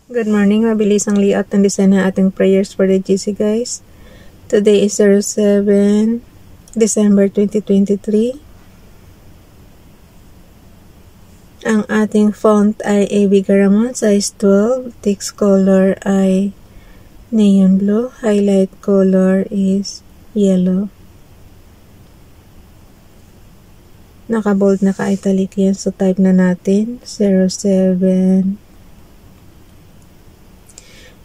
Good morning, mabilis ang layout ng design ng ating prayers for the GC guys. Today is 07 December 2023. Ang ating font ay AB Garamond, size 12. Text color ay neon blue. Highlight color is yellow. Naka-bold, naka-italic yan. So type na natin 07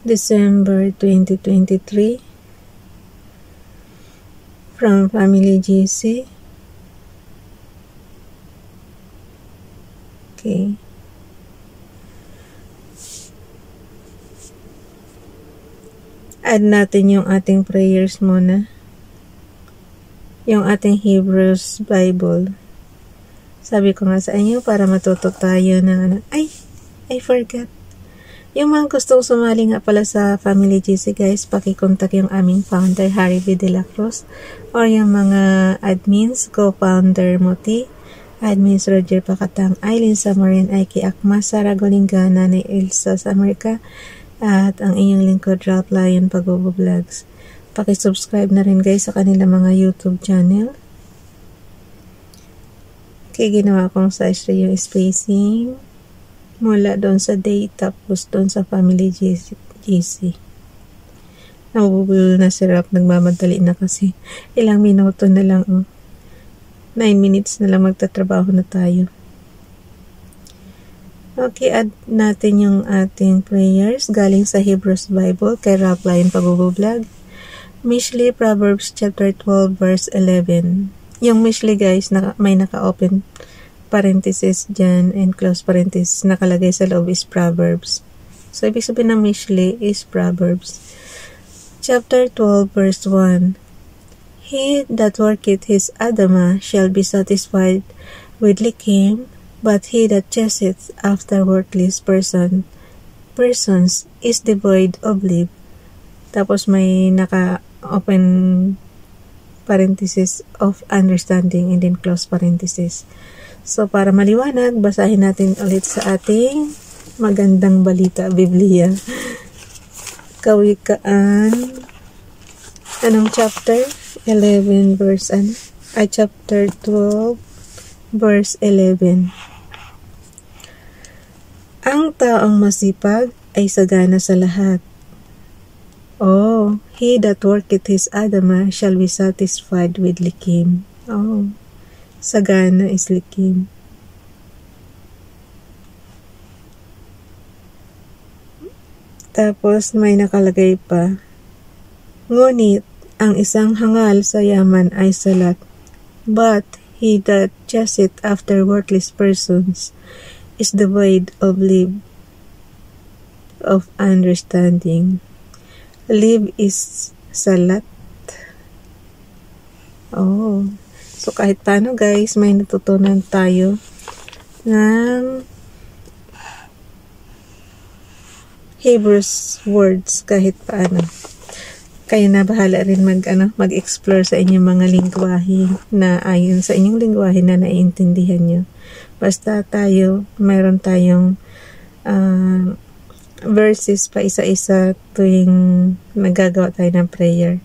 December 2023 from Family GC. Okay. Add natin yung ating prayers muna. Yung ating Hebrews Bible. Sabi ko nga sa inyo para matuto tayo ng I forgot. Yung mga gustong sumali nga pala sa Family GC guys, pakikontak yung aming founder, Harry B. De La Cruz, or yung mga admins, co-founder Moti, admins Roger Pacatang, Aileen Samarin, Aiki Akma, Sara Golingana, ni Elsa sa Amerika, at ang inyong lingkod, Ralph Lion Pagobo Vlogs. Pakisubscribe na rin guys sa kanila mga YouTube channel. Kaya ginawa kong size yung spacing. Mula doon sa date, tapos doon sa Family GC. Nabubulo na si Rap, nagmamadali na kasi. Ilang minuto na lang, 9 minutes na lang magtatrabaho na tayo. Okay, add natin yung ating prayers galing sa Hebrews Bible kay Rap Lion Pagobo Vlog. Mishli, Proverbs chapter 12 verse 11. Yung Mishli guys, may naka-open parenthesis dyan and close parenthesis nakalagay sa loob is Proverbs. So, ibig sabihin ng Mishli is Proverbs. Chapter 12 verse 1. He that worketh his Adamah shall be satisfied with likim, but he that chaseth after worthless persons is devoid of lib. Tapos may naka-open parenthesis of understanding and then close parenthesis. So, para maliwanag, basahin natin ulit sa ating magandang balita, Biblia. Kawikaan, anong chapter? 11 verse, chapter 12, verse 11. Ang taong masipag ay sagana sa lahat. Oh, he that worketh his Adamah shall be satisfied with likim. Oh, sagana is likim. Tapos may nakalagay pa. Ngunit ang isang hangal sa yaman ay salat. But he that chaseth after worthless persons is devoid of lib of understanding. Lib is salat. Oh. So, kahit paano guys, may natutunan tayo ng Hebrews words kahit paano. Kayo na bahala rin mag-explore sa inyong mga lingwahe na ayon sa inyong lingwahe na naiintindihan nyo. Basta tayo, mayroon tayong verses pa isa-isa tuwing nagagawa tayo ng prayer.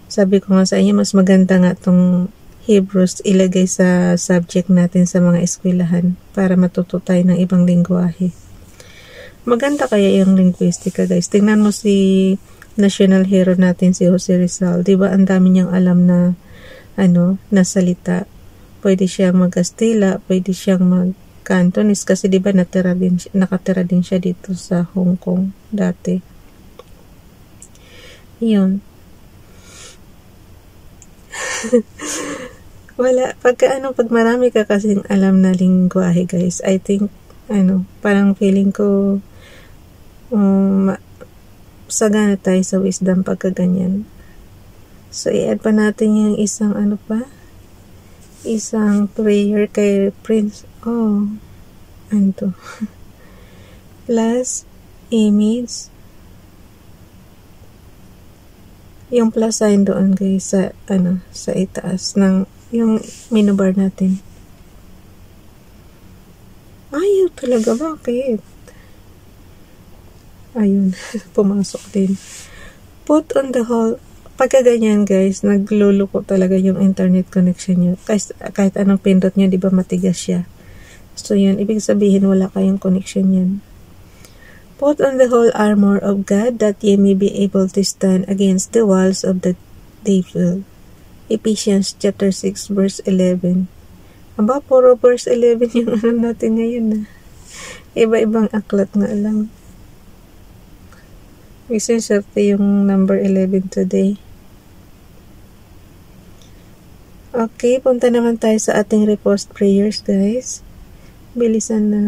Sabi ko nga sa inyo, mas maganda nga itong Hebrews ilagay sa subject natin sa mga eskwelahan para matuto tayo ng ibang lingwahe. Maganda kaya yung linguistica guys. Tingnan mo si national hero natin si Jose Rizal. Diba ang dami niyang alam na na salita. Pwede siyang mag-Kastila, pwede siyang mag-Cantonese kasi diba nakatira din siya dito sa Hong Kong dati. Yun. Wala, pag marami ka kasing alam na lingwahe guys, I think, parang feeling ko, sagana tayo sa wisdom pagkaganyan. So, i-add pa natin yung isang isang prayer kay Prince, plus image, yung plus sign doon guys sa itaas ng yung menu bar natin. Ayaw talaga, bakit? Ayun, pumasok din. Put on the hold. Pagka ganyan guys, nagluluko talaga yung internet connection nyo. Kahit anong pindot nyo, di ba matigas siya. So yun, ibig sabihin wala kayong connection yan. Put on the whole armor of God that ye may be able to stand against the walls of the devil. Ephesians chapter 6 verse 11. Aba, puro verse 11 yung ano natin ngayon na. Iba-ibang aklat nga lang. Isenserte yung number 11 today. Okay, punta naman tayo sa ating repost prayers guys. Bilisan na.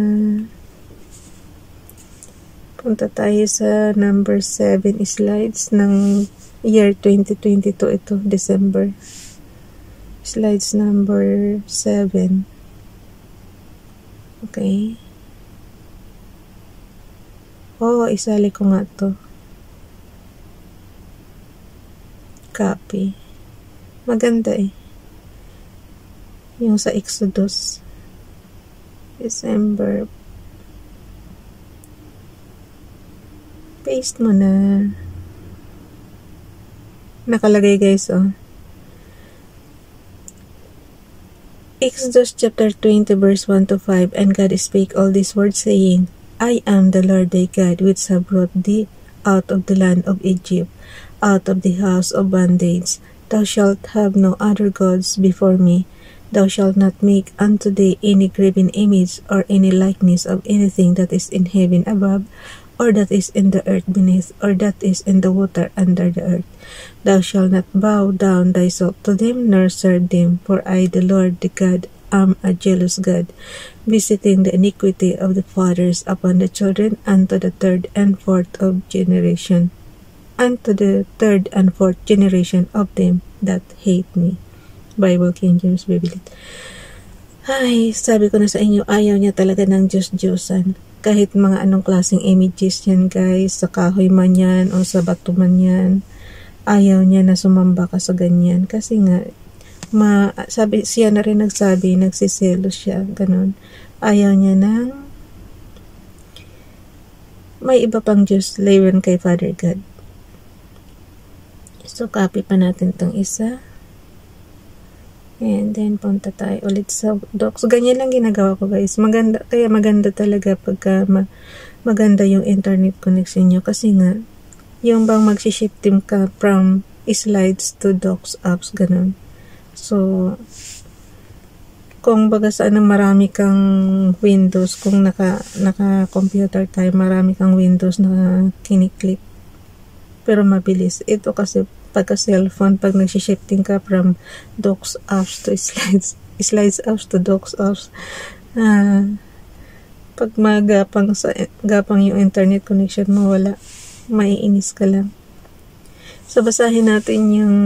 Punta tayo sa number 7 slides ng year 2022 ito, December. Slides number 7. Okay. Oh, isali ko nga to. Copy. Maganda eh. Yung sa Exodus. December. Paste mo na. Nakalagay guys, oh. Exodus chapter 20 verse 1 to 5. And God spake all these words, saying, I am the Lord thy God, which have brought thee out of the land of Egypt, out of the house of bondage. Thou shalt have no other gods before me. Thou shalt not make unto thee any graven image, or any likeness of anything that is in heaven above, or that is in the earth beneath, or that is in the water under the earth. Thou shalt not bow down thyself to them, nor serve them, for I, the Lord the God, am a jealous God, visiting the iniquity of the fathers upon the children, unto the third and fourth of generation, unto the third and fourth generation of them that hate me. Bible King James Bible. Ay, sabi ko na sa inyo, ayaw niya talaga ng Diyos-Diyosan. Kahit mga anong klaseng images yan guys, sa kahoy man yan o sa bato man yan, ayaw niya na sumamba ka sa ganyan. Kasi nga, sabi, siya na rin nagsabi, nagsiselos siya, ganun. Ayaw niya ng may iba pang Diyos, laban kay Father God. So, copy pa natin tong isa. And then, punta tayo ulit sa docs. Ganyan lang ginagawa ko guys. Kaya maganda talaga pagka maganda yung internet connection nyo. Kasi nga, yung bang mag-shifting ka from slides to docs apps, ganun. So, kung baga saan marami kang Windows, kung naka-computer tayo, marami kang Windows na kiniklik. Pero mabilis. Ito kasi pagka cellphone, pag nag-shifting ka from docs apps to slides apps to docs apps, pag gapang yung internet connection mo, wala. Maiinis ka lang. So, basahin natin yung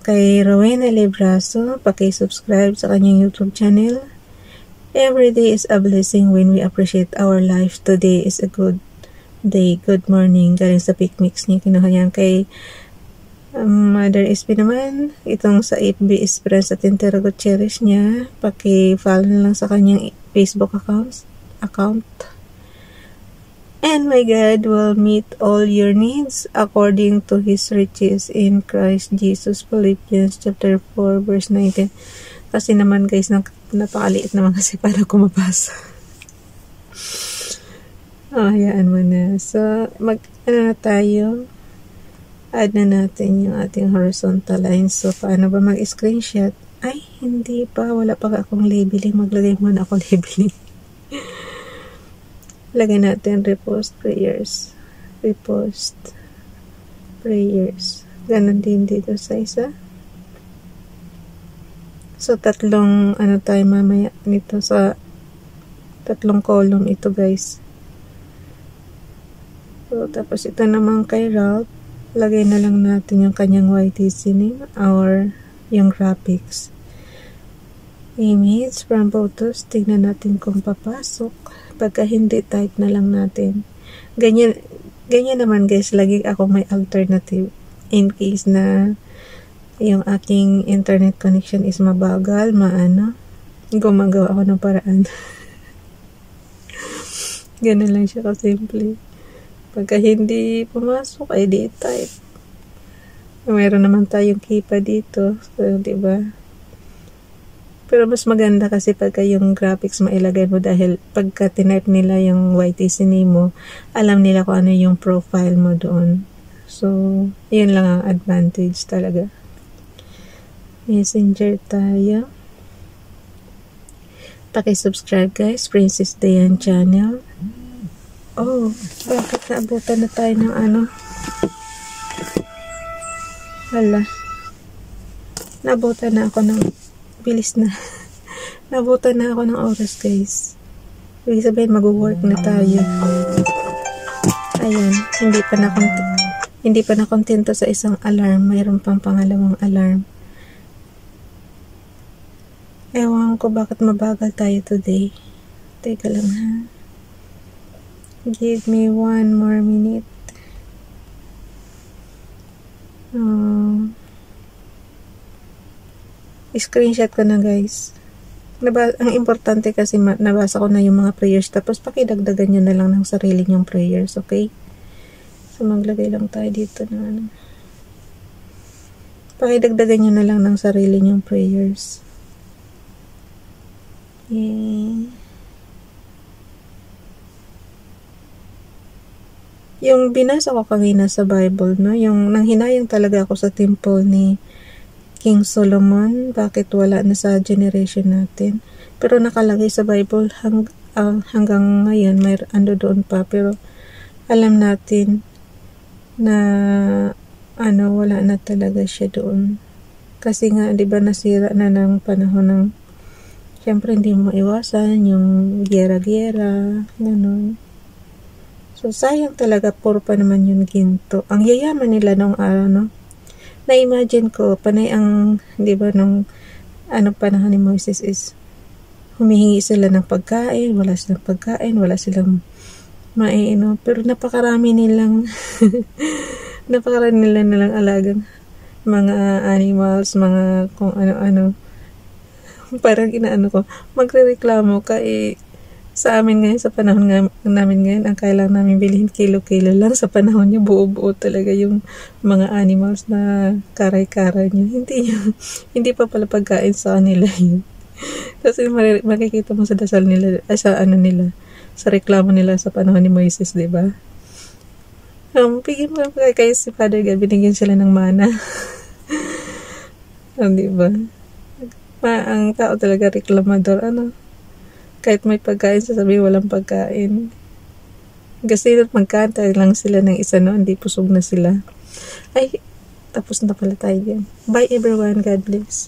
kay Rowena Libraso. Paki-subscribe sa kanyang YouTube channel. Every day is a blessing when we appreciate our life. Today is a good day. Good morning. Galing sa pick mix niya. Kinuha yan kay Mother SP naman. Itong sa FB Esperanza Tintero Gutierrez niya. Paki-follow na lang sa kanyang Facebook account. And my God will meet all your needs according to His riches in Christ Jesus. Philippians chapter 4 verse 19. Kasi naman guys, napakaliit naman kasi para kumabasa. Hayaan mo na. So, tayo. Add na natin yung ating horizontal lines. So, paano ba mag-screenshot? Ay, hindi pa. Wala pa akong labeling. Maglagay muna ako labeling. Lagay natin repost prayers. Repost prayers. Ganon din dito sa isa. So, tatlong tayo mamaya nito sa tatlong column ito guys. So, tapos ito naman kay Ralph. Lagay na lang natin yung kanyang YTC name or yung graphics. Image from photos. Tignan natin kung papasok. Pagka hindi, type na lang natin. Ganyan naman guys, lagi ako may alternative in case na yung aking internet connection is mabagal, gumagawa ako ng paraan. Ganun lang siya kasimple. Pagka hindi pumasok, ay di type. Mayroon naman tayong keypad dito. So, diba? Pero mas maganda kasi pagka yung graphics mailagay mo dahil pagka tinype nila yung YTC mo, alam nila kung ano yung profile mo doon. So, yun lang ang advantage talaga. Messenger tayo. Paki-subscribe guys, Princess Dayan channel. Oh, bakit naabutan na tayo ng ano? Hala. Naabutan na ako ng bilis na. Naabutan na ako ng oras guys. Ibig sabihin mag-work na tayo. Ayan, hindi pa na kontento sa isang alarm. Mayroon pang pangalawang alarm. Ewan ko bakit mabagal tayo today. Teka lang ha. Give me 1 more minute. Screenshot ko na guys. Ang importante kasi nabasa ko na yung mga prayers. Tapos pakidagdagan nyo na lang ng sarili nyong prayers. Okay? So maglagay lang tayo dito na ano. Pakidagdagan nyo na lang ng sarili nyong prayers. Yung binasa ko kanina sa Bible, no? Yung nanghinayang talaga ako sa temple ni King Solomon, bakit wala na sa generation natin. Pero nakalagay sa Bible hanggang ngayon, may ando doon pa. Pero alam natin na wala na talaga siya doon. Kasi nga, di ba nasira na ng panahon ng siyempre hindi mo iwasan yung gera-gera, gano'n. So, sayang talaga, puro pa naman yung ginto. Ang yayaman nila nung araw, no? Na-imagine ko, panay ang, di ba, nung panahon ni Moses is, humihingi sila ng pagkain, wala silang maiinom. Pero napakarami nilang, nilang alagang mga animals, mga kung ano-ano. Parang inaano ko, magrereklamo ka sa amin ngayon, sa panahon namin ngayon, ang kailangan namin bilhin kilo-kilo lang. Sa panahon niyo, buo-buo talaga yung mga animals na karay-karay niyo. Hindi pa pala pagkain sa kanila yun. Kasi makikita mo sa dasal nila, nila, sa reklamo nila sa panahon ni Moises, diba? Bigyan mo kay si Father God, binigyan sila ng mana. Diba? Ang tao talaga reklamador, kahit may pagkain, sasabihin walang pagkain. Kasi magkanta lang sila ng isa, no? Hindi pusog na sila. Ay, tapos na pala tayo yan. Bye everyone, God bless.